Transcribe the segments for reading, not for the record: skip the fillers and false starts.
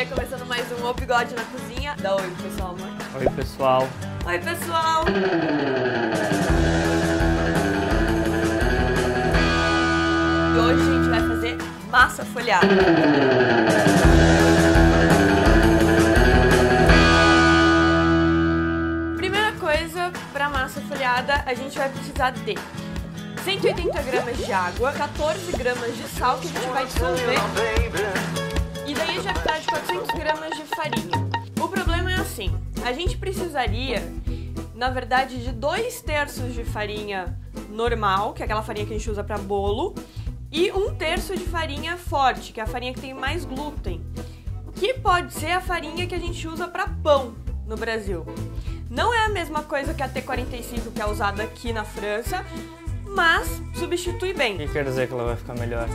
Oi, começando mais um O Bigode na Cozinha. Dá oi, pessoal, amor. Oi, pessoal. Oi, pessoal. E hoje a gente vai fazer massa folhada. Primeira coisa, para massa folhada, a gente vai precisar de 180 gramas de água, 14 gramas de sal que a gente vai dissolver. E daí a gente vai precisar de 400 gramas de farinha. O problema é assim, a gente precisaria, na verdade, de 2/3 de farinha normal, que é aquela farinha que a gente usa para bolo, e 1/3 de farinha forte, que é a farinha que tem mais glúten, que pode ser a farinha que a gente usa para pão no Brasil. Não é a mesma coisa que a T45 que é usada aqui na França, mas substitui bem. O que quer dizer que ela vai ficar melhor?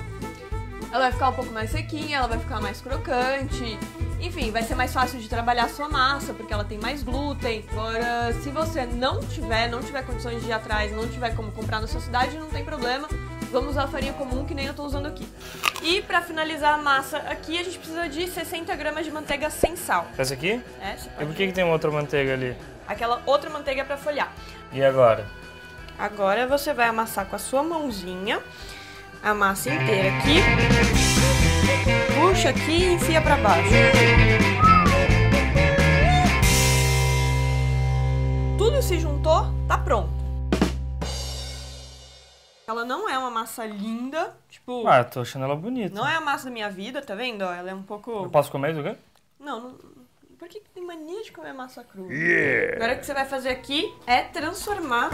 Ela vai ficar um pouco mais sequinha, ela vai ficar mais crocante, enfim, vai ser mais fácil de trabalhar a sua massa, porque ela tem mais glúten. Agora, se você não tiver condições de ir atrás, não tiver como comprar na sua cidade, não tem problema, vamos usar a farinha comum que nem eu tô usando aqui. E pra finalizar a massa aqui, a gente precisa de 60 gramas de manteiga sem sal. Essa aqui? É, você E pode por que tem uma outra manteiga ali? Aquela outra manteiga é pra folhar. E agora? Agora você vai amassar com a sua mãozinha a massa inteira aqui, puxa aqui e enfia pra baixo. Tudo se juntou, tá pronto. Ela não é uma massa linda, tipo... Ah, eu tô achando ela bonita. Não é a massa da minha vida, tá vendo? Ela é um pouco... Eu posso comer isso aqui? Não. Por que tem mania de comer massa crua? Yeah. Agora o que você vai fazer aqui é transformar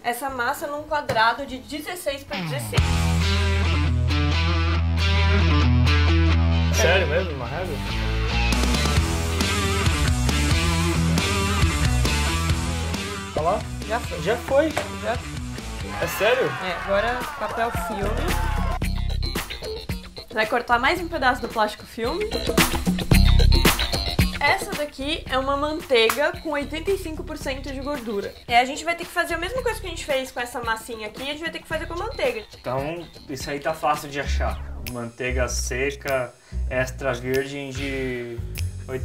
essa massa num quadrado de 16 por 16. Sério mesmo? Uma régua? Olha lá. Já foi. Já foi? Já. É sério? É, agora papel filme. Vai cortar mais um pedaço do plástico filme. Essa daqui é uma manteiga com 85% de gordura. A gente vai ter que fazer a mesma coisa que a gente fez com essa massinha aqui, a gente vai ter que fazer com a manteiga. Então, isso aí tá fácil de achar. Manteiga seca, extra virgem de...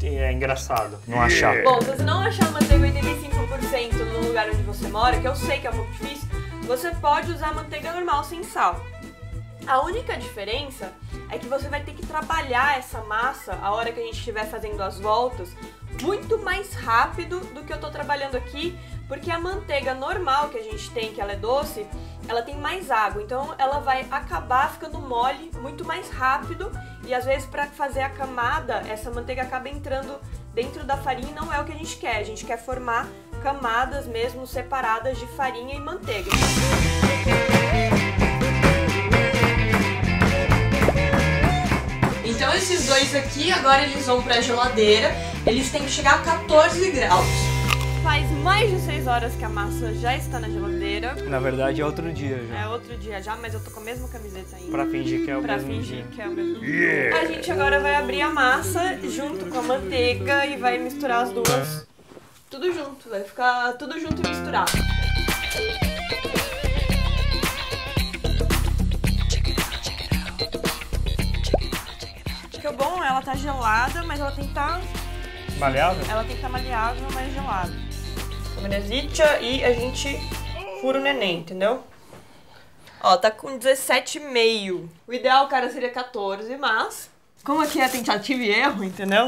É engraçado não achar. Bom, se você não achar manteiga 85% no lugar onde você mora, que eu sei que é um pouco difícil, você pode usar manteiga normal sem sal. A única diferença é que você vai ter que trabalhar essa massa, a hora que a gente estiver fazendo as voltas, muito mais rápido do que eu tô trabalhando aqui, porque a manteiga normal que a gente tem, que ela é doce, ela tem mais água, então ela vai acabar ficando mole muito mais rápido e às vezes para fazer a camada, essa manteiga acaba entrando dentro da farinha e não é o que a gente quer formar camadas mesmo separadas de farinha e manteiga. Então esses dois aqui, agora eles vão pra geladeira, eles têm que chegar a 14 graus. Faz mais de 6 horas que a massa já está na geladeira. Na verdade é outro dia já. É outro dia já, mas eu tô com a mesma camiseta ainda. Pra fingir que é o mesmo dia. Que é o mesmo dia. A gente agora vai abrir a massa junto com a manteiga e vai misturar as duas. Tudo junto, vai ficar tudo junto e misturado. O bom, ela tá gelada, mas ela tem que estar... Maleável? Ela tem que estar maleável, mas gelada. E a gente fura o neném, entendeu? Ó, tá com 17,5. O ideal, cara, seria 14, mas... Como aqui é tentativa e erro, entendeu?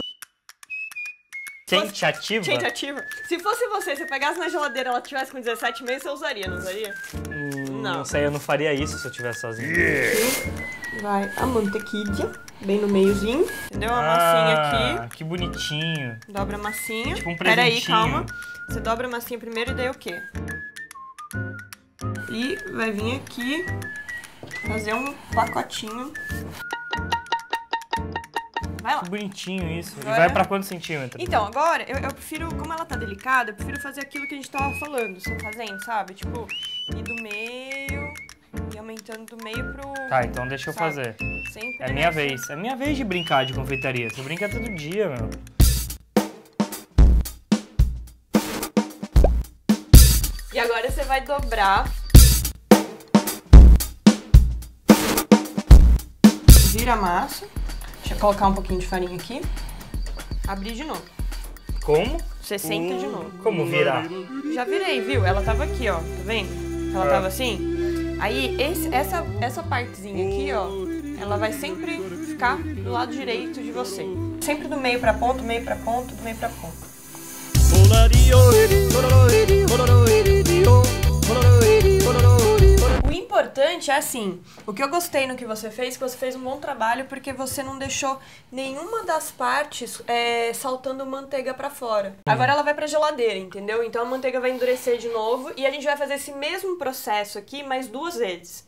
Tentativa? Tentativa. Se fosse você pegasse na geladeira e ela tivesse com 17,5, você usaria, não usaria? Não sei, eu não faria isso se eu estivesse sozinho. Vai a mantequilla, bem no meiozinho, entendeu? A massinha aqui. Que bonitinho. Dobra a massinha. Tipo um Pera aí, presentinho. calma. Você dobra a massinha primeiro e daí o quê? E vai vir aqui fazer um pacotinho. Vai lá. Que bonitinho isso. Agora... E vai pra quantos centímetros? Então, agora eu prefiro, como ela tá delicada, eu prefiro fazer aquilo que a gente tava falando, você fazendo, sabe? Tipo, ir do meio e aumentando do meio pro... Tá, então deixa eu fazer. Sempre É minha vez. É minha vez de brincar de confeitaria. Você brinca todo dia, meu. E agora você vai dobrar. Vira a massa. Deixa eu colocar um pouquinho de farinha aqui. abrir de novo. Como? Você senta de novo. Como virar? Já virei, viu? Ela tava aqui, ó. Tá vendo? Ela tava assim. Aí, essa partezinha aqui, ó, ela vai sempre ficar do lado direito de você. Sempre do meio pra ponto, meio pra ponto, do meio pra ponto. O importante é assim, o que eu gostei no que você fez um bom trabalho porque você não deixou nenhuma das partes saltando manteiga pra fora. Agora ela vai pra geladeira, entendeu? Então a manteiga vai endurecer de novo e a gente vai fazer esse mesmo processo aqui mais 2 vezes.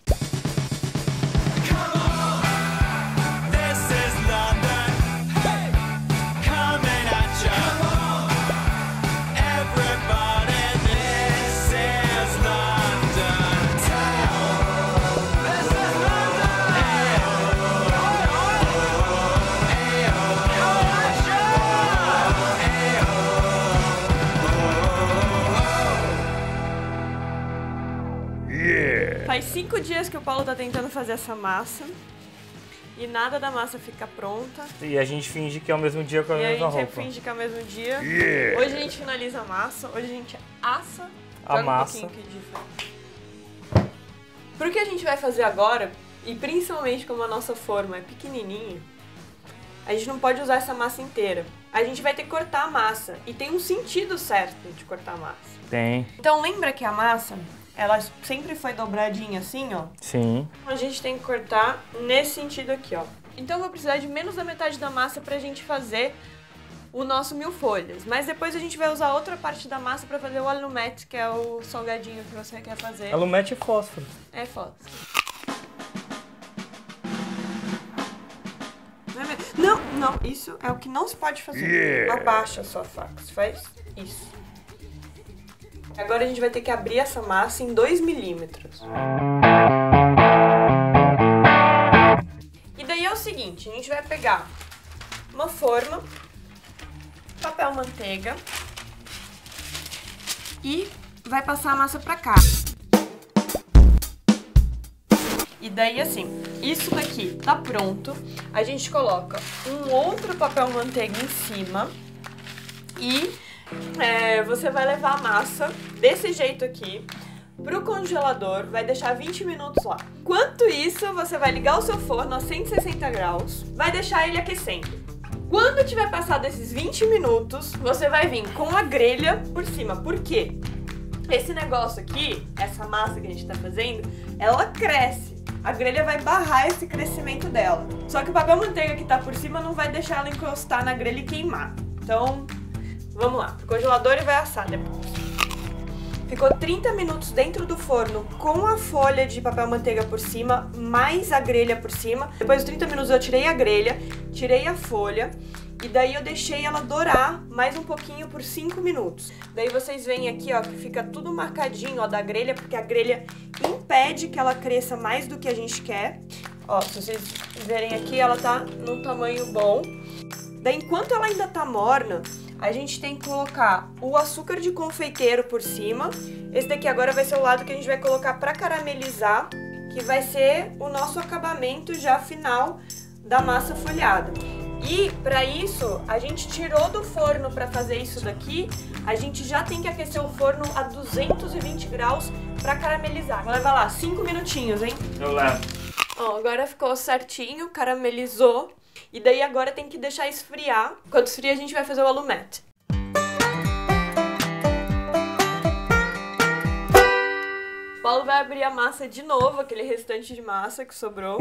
Faz 5 dias que o Paulo tá tentando fazer essa massa e nada da massa fica pronta. E a gente finge que é o mesmo dia com a mesma roupa. E a gente finge que é o mesmo dia. Hoje a gente finaliza a massa, hoje a gente assa a massa. Um pouquinho aqui de frente. Pro que a gente vai fazer agora, e principalmente como a nossa forma é pequenininha, a gente não pode usar essa massa inteira. A gente vai ter que cortar a massa. E tem um sentido certo de cortar a massa. Tem. Então lembra que a massa, ela sempre foi dobradinha assim, ó? Sim. A gente tem que cortar nesse sentido aqui, ó. Então eu vou precisar de menos da metade da massa pra gente fazer o nosso 1000 folhas. Mas depois a gente vai usar outra parte da massa pra fazer o alumete, que é o salgadinho que você quer fazer. Alumete e fósforo. É fósforo. Não, não, isso é o que não se pode fazer. Abaixa a sua faca, você faz isso. Agora a gente vai ter que abrir essa massa em 2 milímetros. E daí é o seguinte, a gente vai pegar uma forma, papel manteiga e vai passar a massa pra cá. E daí assim, isso daqui tá pronto, a gente coloca um outro papel manteiga em cima e você vai levar a massa desse jeito aqui pro congelador, vai deixar 20 minutos lá. Enquanto isso, você vai ligar o seu forno a 160 graus, vai deixar ele aquecendo. Quando tiver passado esses 20 minutos, você vai vir com a grelha por cima. Por quê? Esse negócio aqui, essa massa que a gente tá fazendo, ela cresce. A grelha vai barrar esse crescimento dela. Só que o papel manteiga que tá por cima não vai deixar ela encostar na grelha e queimar. Então, vamos lá, pro congelador e vai assar depois. Ficou 30 minutos dentro do forno com a folha de papel manteiga por cima, mais a grelha por cima. Depois dos 30 minutos eu tirei a grelha, tirei a folha e daí eu deixei ela dourar mais um pouquinho por 5 minutos. Daí vocês veem aqui, ó, que fica tudo marcadinho, ó, da grelha, porque a grelha impede que ela cresça mais do que a gente quer. Ó, se vocês verem aqui, ela tá num tamanho bom. Daí, enquanto ela ainda tá morna, a gente tem que colocar o açúcar de confeiteiro por cima. Esse daqui agora vai ser o lado que a gente vai colocar para caramelizar, que vai ser o nosso acabamento já final da massa folhada. E para isso, a gente tirou do forno para fazer isso daqui, a gente já tem que aquecer o forno a 220 graus para caramelizar. Vou levar lá 5 minutinhos, hein? Eu levo. Ó, agora ficou certinho, caramelizou. E daí agora tem que deixar esfriar. Quando esfriar a gente vai fazer o alumete. O Paulo vai abrir a massa de novo, aquele restante de massa que sobrou. O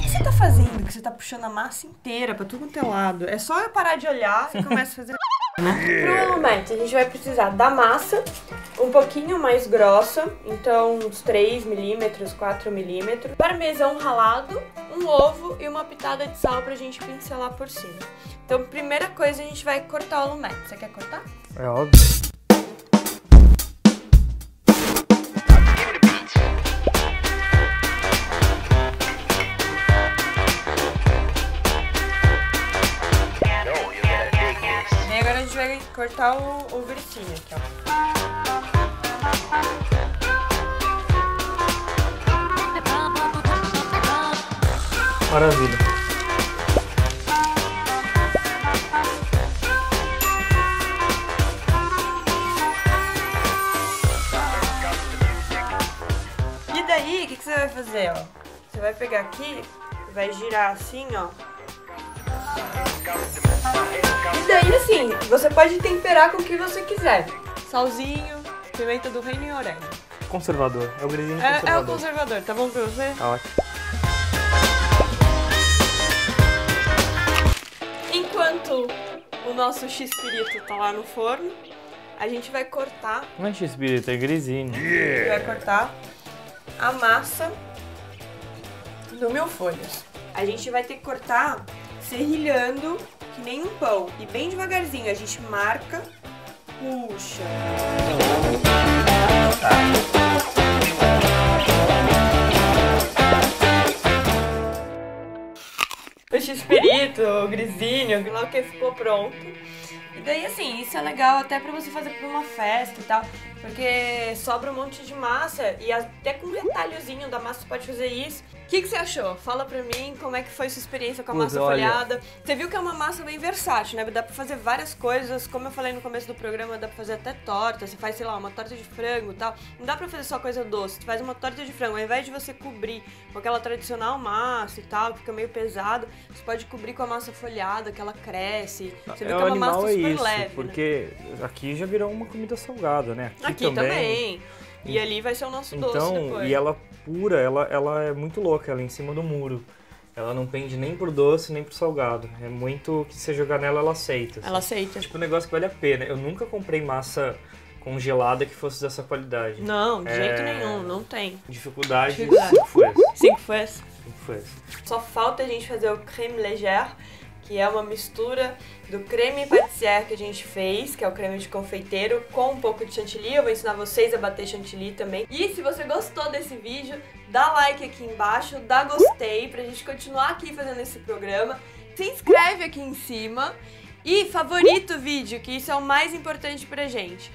que você tá fazendo? Que você tá puxando a massa inteira pra tudo quanto é lado. É só eu parar de olhar e começa a fazer... Pro alumete a gente vai precisar da massa um pouquinho mais grossa, então uns 3 milímetros, 4 milímetros, parmesão ralado, um ovo e uma pitada de sal pra gente pincelar por cima. Então, primeira coisa, a gente vai cortar o alumete. Você quer cortar? É óbvio. Agora a gente vai cortar o gritinho aqui, ó. Maravilha. E daí, o que você vai fazer, ó? Você vai pegar aqui e vai girar assim, ó. E daí, assim, você pode temperar com o que você quiser. Salzinho, pimenta do reino e orégano. Conservador. É o grisinho conservador. É o conservador, tá bom pra você? Tá ótimo. Enquanto o nosso x-pirito tá lá no forno, a gente vai cortar... Não é x-pirito, é grisinho. A gente vai cortar a massa do milfolhos. A gente vai ter que cortar serrilhando que nem um pão. E bem devagarzinho, a gente marca, puxa. O x-pirito, o grisinho, lá o que ficou pronto. E daí, assim, isso é legal até pra você fazer pra uma festa e tal, porque sobra um monte de massa e até com um retalhozinho da massa você pode fazer isso. O que você achou? Fala pra mim como é que foi sua experiência com a massa folhada. Você viu que é uma massa bem versátil, né? Dá pra fazer várias coisas, como eu falei no começo do programa, dá pra fazer até torta. Você faz, sei lá, uma torta de frango e tal. Não dá pra fazer só coisa doce, você faz uma torta de frango. Ao invés de você cobrir com aquela tradicional massa e tal, que fica meio pesado, você pode cobrir com a massa folhada, que ela cresce. Você viu que é uma massa super leve, porque né? Aqui já virou uma comida salgada, né? Aqui também. E ali vai ser o nosso doce depois. E ela pura, ela é muito louca, ela é em cima do muro. Ela não pende nem pro doce, nem pro salgado. É muito que você jogar nela, ela aceita. Ela aceita. Tipo um negócio que vale a pena. Eu nunca comprei massa congelada que fosse dessa qualidade. Não, de jeito nenhum, não tem. Dificuldade. 5 foi. 5 foi. 5 foi. Só falta a gente fazer o creme légère, que é uma mistura do creme pâtissière que a gente fez, que é o creme de confeiteiro, com um pouco de chantilly. Eu vou ensinar vocês a bater chantilly também. E se você gostou desse vídeo, dá like aqui embaixo, dá gostei pra gente continuar aqui fazendo esse programa. Se inscreve aqui em cima e favorita o vídeo, que isso é o mais importante pra gente.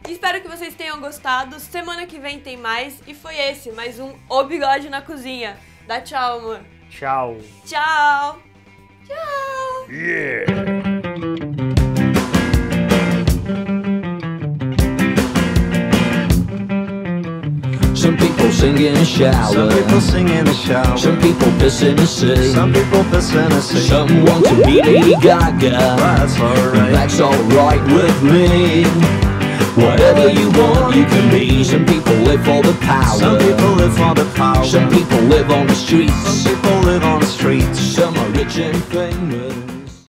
Espero que vocês tenham gostado. Semana que vem tem mais. E foi esse, mais um O Bigode na Cozinha. Dá tchau, amor. Tchau. Tchau. Tchau! Yeah! Some people sing in a shower. Some people sing in the shower. Some people piss in the sea. Some people piss in the sea. Some want to be Lady Gaga. That's alright. That's alright with me. Whatever you want, you can be. Some people live for the power. Some people live for the power. Some people live on the streets. Some people live on the streets. Some are rich and famous.